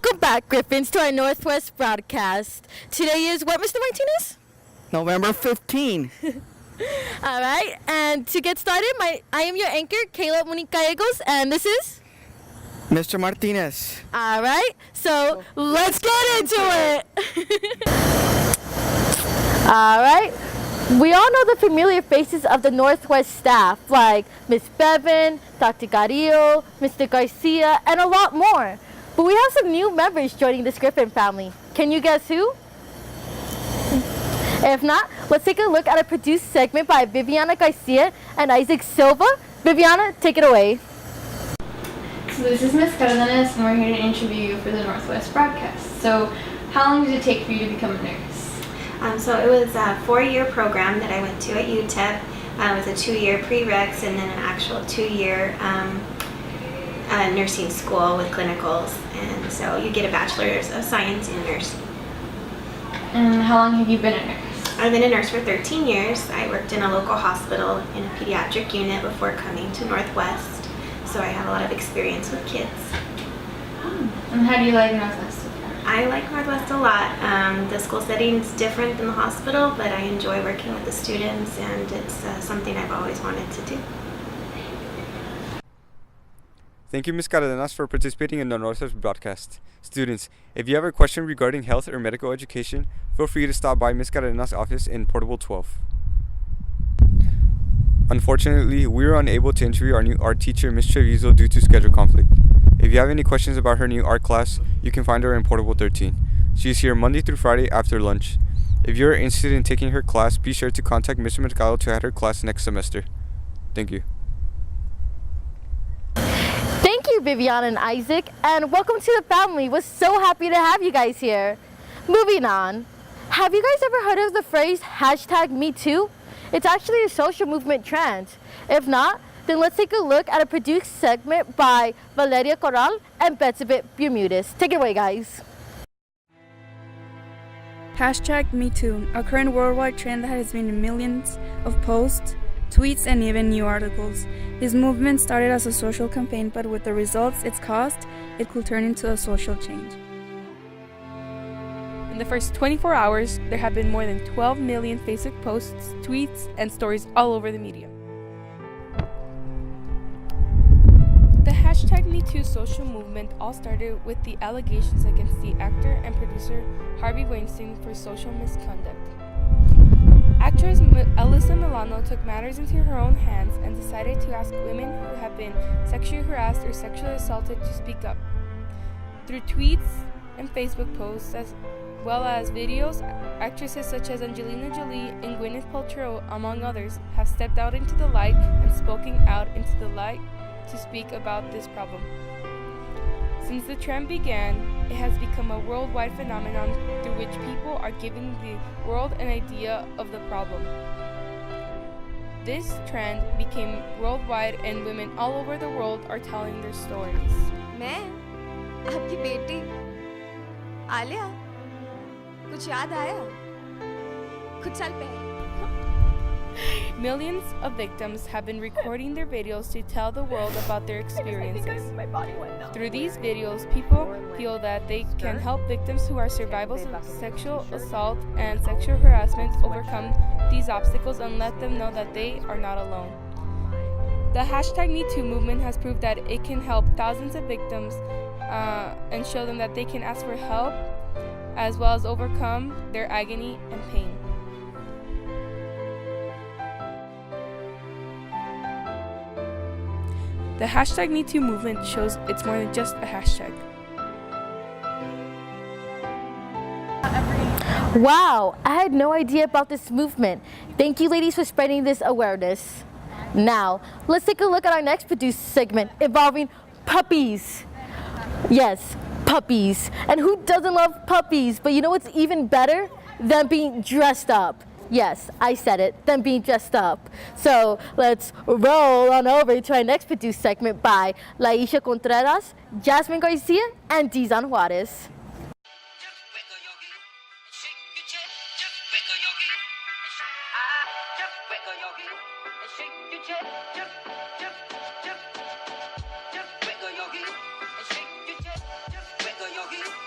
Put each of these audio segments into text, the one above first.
Welcome back, Griffins, to our Northwest broadcast. Today is what, Mr. Martinez? November 15. All right, and to get started, I am your anchor, Kayla Monique Gallegos, and this is? Mr. Martinez. All right, so let's get into it. All right, we all know the familiar faces of the Northwest staff, like Miss Bevan, Dr. Carrillo, Mr. Garcia, and a lot more. But we have some new members joining this Griffin family. Can you guess who? If not, let's take a look at a produced segment by Viviana Garcia and Isaac Silva. Viviana, take it away. So this is Ms. Cardenas, and we're here to interview you for the Northwest broadcast. So how long did it take for you to become a nurse? So it was a 4-year program that I went to at UTEP. It was a 2-year prereqs and then an actual 2-year nursing school with clinicals. And so you get a bachelor's of science in nursing. And how long have you been a nurse? I've been a nurse for 13 years. I worked in a local hospital in a pediatric unit before coming to Northwest. So I have a lot of experience with kids. And how do you like Northwest? I like Northwest a lot. The school setting is different than the hospital, but I enjoy working with the students, and it's something I've always wanted to do. Thank you, Ms. Cardenas, for participating in the Northwest broadcast. Students, if you have a question regarding health or medical education, feel free to stop by Ms. Cardenas' office in Portable 12. Unfortunately, we were unable to interview our new art teacher, Ms. Treviso, due to schedule conflict. If you have any questions about her new art class, you can find her in Portable 13. She is here Monday through Friday after lunch. If you are interested in taking her class, be sure to contact Mr. Mercado to add her class next semester. Thank you. Thank you, Viviana and Isaac, and welcome to the family. We're so happy to have you guys here. Moving on, have you guys ever heard of the phrase #MeToo? It's actually a social movement trend. If not, then let's take a look at a produced segment by Valeria Corral and Betsabit Bermudez. Take it away, guys. #MeToo, a current worldwide trend that has been in millions of posts, tweets, and even new articles. This movement started as a social campaign, but with the results it's caused, it could turn into a social change. In the first 24 hours, there have been more than 12 million Facebook posts, tweets, and stories all over the media. The #MeToo social movement all started with the allegations against the actor and producer Harvey Weinstein for social misconduct. Actress Alyssa Milano took matters into her own hands and decided to ask women who have been sexually harassed or sexually assaulted to speak up. Through tweets and Facebook posts, as well as videos, actresses such as Angelina Jolie and Gwyneth Paltrow, among others, have stepped out into the light and spoken out into the light to speak about this problem. Since the trend began, it has become a worldwide phenomenon through which people are giving the world an idea of the problem. This trend became worldwide and women all over the world are telling their stories. मैं आपकी बेटी आलिया कुछ याद आया कुछ साल पहले Millions of victims have been recording their videos to tell the world about their experiences. Through these videos, people feel that they can help victims who are survivors of sexual assault and sexual harassment overcome these obstacles and let them know that they are not alone. The #MeToo movement has proved that it can help thousands of victims and show them that they can ask for help as well as overcome their agony and pain. The #MeToo movement shows it's more than just a hashtag. Wow, I had no idea about this movement. Thank you, ladies, for spreading this awareness. Now, let's take a look at our next produced segment involving puppies. Yes, puppies. And who doesn't love puppies? But you know what's even better than being dressed up? Yes, I said it, than being dressed up. So let's roll on over to our next produced segment by Laisha Contreras, Jasmine Garcia, and Dizan Juarez. Yogi.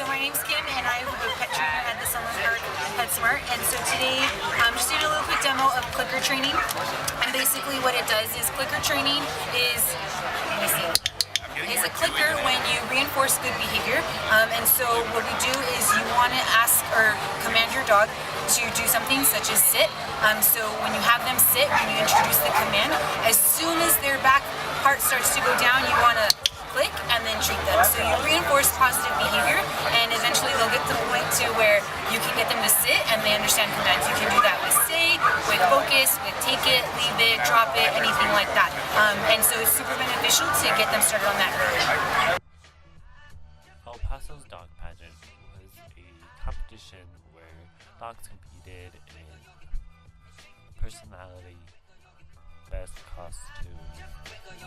So my name's Kim, and I'm a pet trainer at the Summersburg PetSmart. And so today, I'm just doing a little quick demo of clicker training. And basically, what it does is clicker training is, is a clicker when you reinforce good behavior. And so what we do is you want to ask or command your dog to do something such as sit. So when you have them sit, when you introduce the command, as soon as their back part starts to go down, you want to click and then treat them. So you reinforce positive behavior, and eventually they'll get to the point to where you can get them to sit and they understand commands. You can do that with say, with focus, with take it, leave it, drop it, anything like that. And so it's super beneficial to get them started on that early. El Paso's Dog Pageant was a competition where dogs competed in personality, best costume,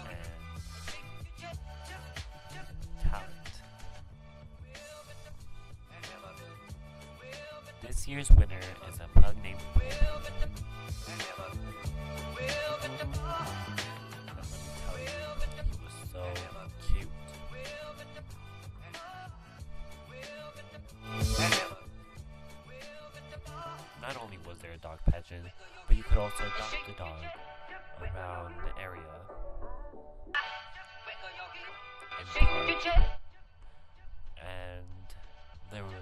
and talent. This year's winner is a pug named Pooh. And let me tell you, he was so cute. Not only was there a dog pageant, but you could also adopt a dog around the area and park. And there was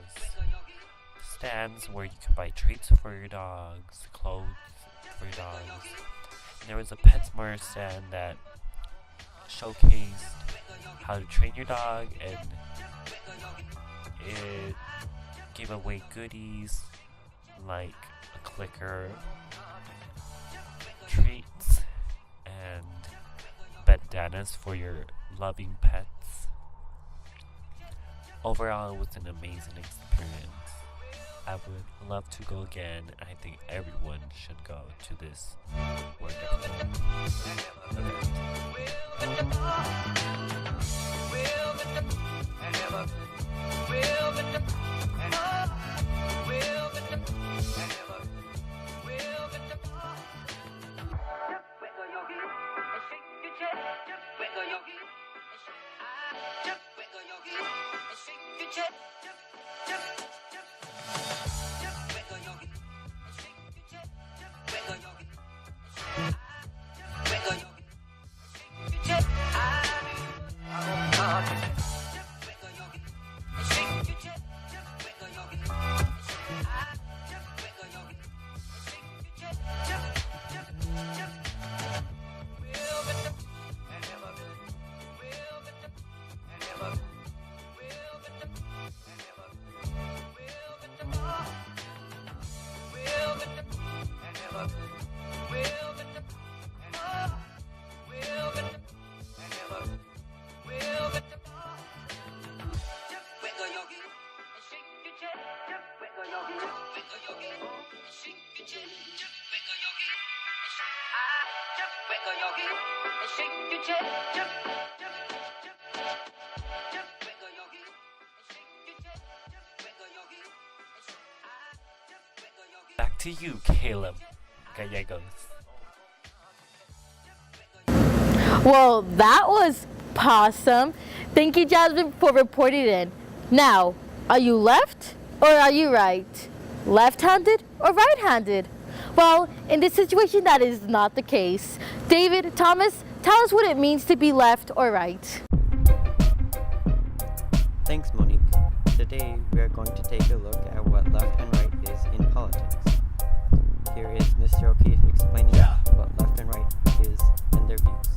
stands where you could buy treats for your dogs, clothes for your dogs. And there was a PetSmart stand that showcased how to train your dog, and it gave away goodies like a clicker, treats, and bandanas for your loving pets. Overall, it was an amazing experience. I would love to go again. I think everyone should go to this wonderful Back to you, Caleb Gallegos. Well, that was awesome. Thank you, Jasmine, for reporting in. Now, are you left or are you right? Left-handed or right-handed? Well, in this situation, that is not the case. David, Thomas, tell us what it means to be left or right. Thanks, Monique. Today, we are going to take a look at what left and right is in politics. Here is Mr. O'Keefe explaining what left and right is and their views.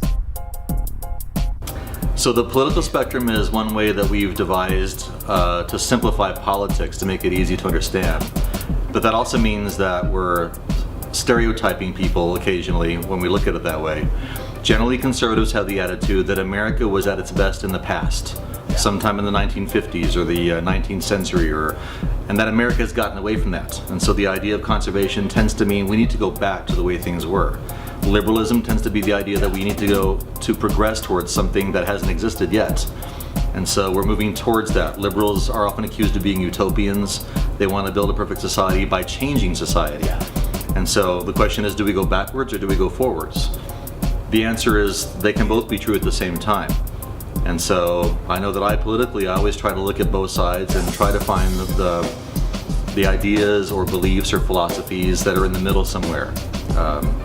So the political spectrum is one way that we've devised to simplify politics, to make it easy to understand. But that also means that we're stereotyping people occasionally when we look at it that way. Generally, conservatives have the attitude that America was at its best in the past, sometime in the 1950s or the 19th century, and that America has gotten away from that. And so the idea of conservation tends to mean we need to go back to the way things were. Liberalism tends to be the idea that we need to go to progress towards something that hasn't existed yet. And so we're moving towards that. Liberals are often accused of being utopians. They want to build a perfect society by changing society. And so the question is, do we go backwards or do we go forwards? The answer is they can both be true at the same time. And so I know that I always try to look at both sides and try to find the ideas or beliefs or philosophies that are in the middle somewhere.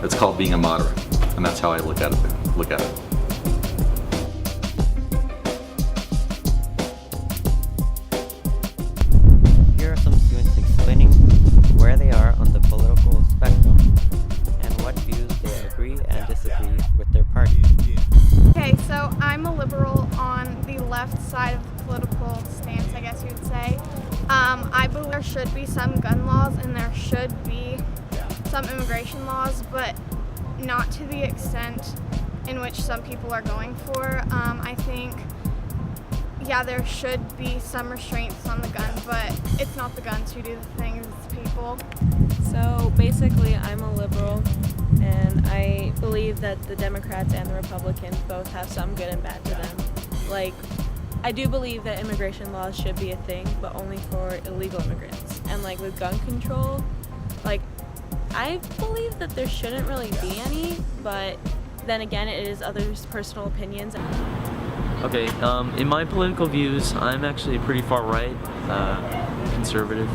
It's called being a moderate, and that's how I look at it. Here are some students explaining where they are on the political spectrum and what views they agree and disagree with their party. Okay, so I'm a liberal on the left side of the political stance, I guess you would say. I believe there should be some gun laws and there should be some immigration laws, but not to the extent in which some people are going for. I think, yeah, there should be some restraints on the gun, but it's not the guns who do the things, it's people. So basically, I'm a liberal, and I believe that the Democrats and the Republicans both have some good and bad to them. Like, I do believe that immigration laws should be a thing, but only for illegal immigrants. And like with gun control, like, I believe that there shouldn't really be any, but then again, it is others' personal opinions. Okay, in my political views, I'm actually pretty far right, conservative.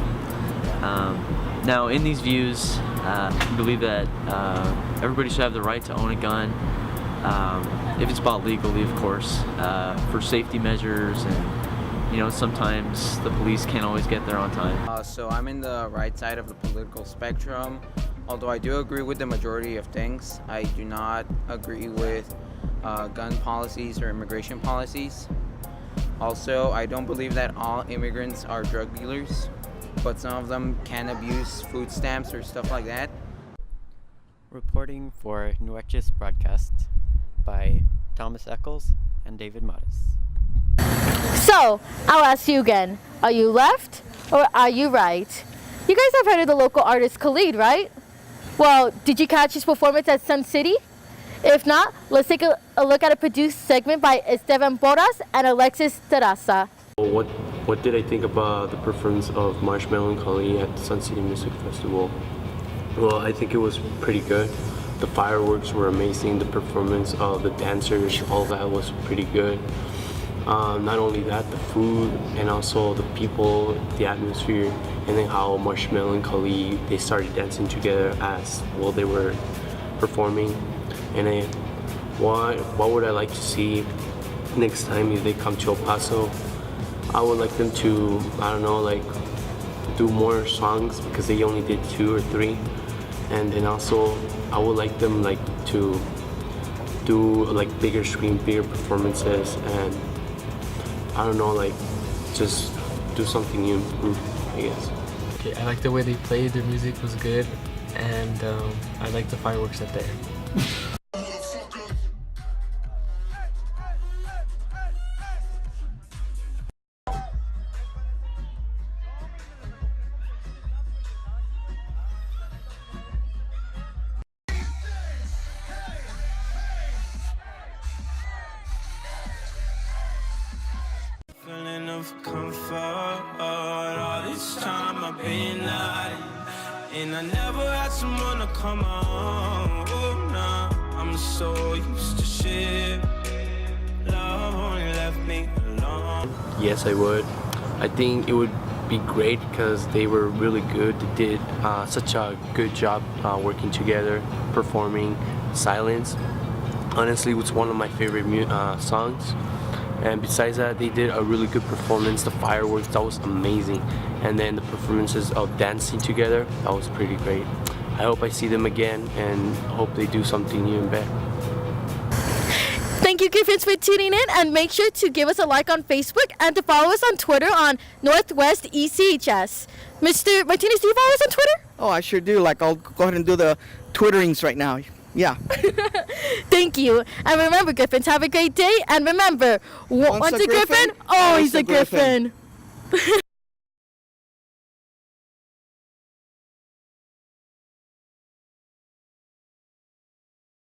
Now, in these views, I believe that everybody should have the right to own a gun, if it's bought legally, of course, for safety measures, and you know, sometimes the police can't always get there on time. So I'm in the right side of the political spectrum. Although I do agree with the majority of things, I do not agree with gun policies or immigration policies. Also, I don't believe that all immigrants are drug dealers, but some of them can abuse food stamps or stuff like that. Reporting for Nueces Broadcast by Thomas Eccles and David Modis. So, I'll ask you again. Are you left or are you right? You guys have heard of the local artist Khalid, right? Well, did you catch his performance at Sun City? If not, let's take a look at a produced segment by Esteban Porras and Alexis Terraza. What did I think about the performance of Marshmello and Khalid at the Sun City Music Festival? Well, I think it was pretty good. The fireworks were amazing. The performance of the dancers, all that was pretty good. Not only that, the food and also the people, the atmosphere, and then how Marshmello and Khalid, they started dancing together as well they were performing. And then what would I like to see next time if they come to El Paso? I would like them to, I don't know, like do more songs because they only did 2 or 3. And then also I would like them like to do like bigger screen, bigger performances, and I don't know, like just do something new, I guess. Okay, I like the way they played, their music was good, and I like the fireworks up there. Feeling of comfort, all this time I've been lying, and I never had someone to come on. Oh, nah, I'm so used to shit. Love only left me alone. Yes, I would. I think it would be great because they were really good. They did such a good job working together, performing Silence. Honestly, it was one of my favorite songs. And besides that, they did a really good performance. The fireworks, that was amazing. And then the performances of dancing together, that was pretty great. I hope I see them again and hope they do something new and better. Thank you, Griffins, for tuning in, and make sure to give us a like on Facebook and to follow us on Twitter on Northwest ECHS. Mr. Martinez, do you follow us on Twitter? Oh, I sure do. Like, I'll go ahead and do the Twitterings right now. Yeah. Thank you. And remember, Griffins, have a great day. And remember, once a Griffin, always a Griffin.